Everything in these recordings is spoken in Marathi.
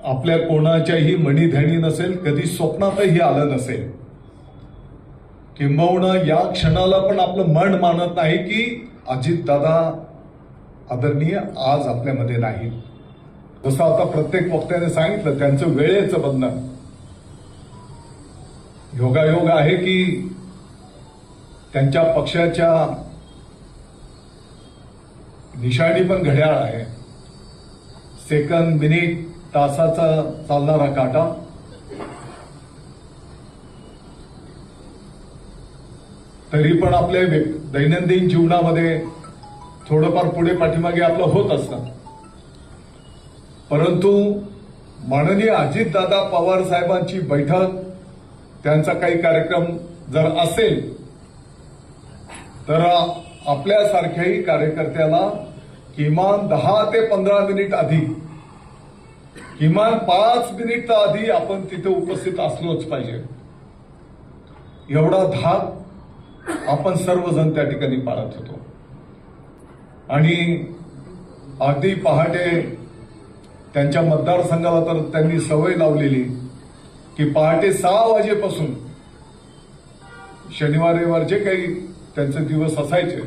आपल्या कोणाच्याही मनीध्यानी नसेल, कधी स्वप्नातही आलं नसेल. किंबहुना या क्षणाला पण आपलं मन मानत नाही की अजितदादा आदरणीय आज आपल्यामध्ये नाहीत. जसं आता प्रत्येक वक्त्याने सांगितलं, त्यांचं वेळेचं बंधन. योगायोग आहे की त्यांच्या पक्षाच्या निशाणी पण घड्याळ आहे. सेकंद, मिनिट, तासाचा चालणारा काटा. तरी पण आपल्या दैनंदिन जीवनामध्ये थोडंफार पुढे पाठीमागे आपलं होत असतं. परंतु माननीय अजितदादा पवार साहेबांची बैठक, त्यांचा काही कार्यक्रम जर असेल तर आपल्यासारख्याही कार्यकर्त्याला किमान 10 ते 15 मिनिट आधी, किमान 5 मिनिट आधी आपण तिथे उपस्थित असलोच पाहिजे. एवढा धाक आपण सर्वजण त्या ठिकाणी पाळत होतो. आणि अगदी पहाटे त्यांच्या मतदारसंघाला तर त्यांनी सवय लावलेली की पहाटे 6 वाजेपासून, शनिवार रविवार जे काही त्यांचे दिवस असायचे,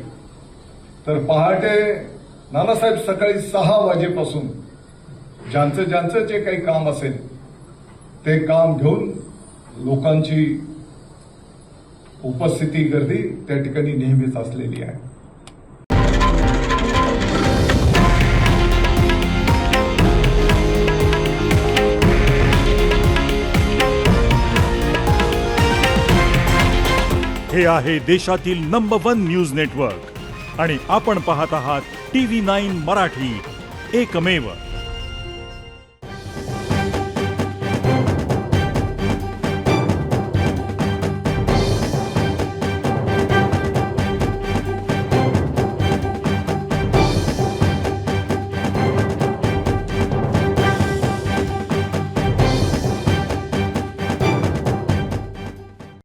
तर पहाटे नानासाहेब सकाळी 6 वाजेपासून ज्यांचं जे काही काम असेल ते काम घेऊन लोकांची उपस्थिती, गर्दी त्या ठिकाणी नेहमीच असलेली आहे. हे आहे देशातील नंबर 1 न्यूज नेटवर्क आणि आपण पाहत आहात TV9 मराठी, एकमेव.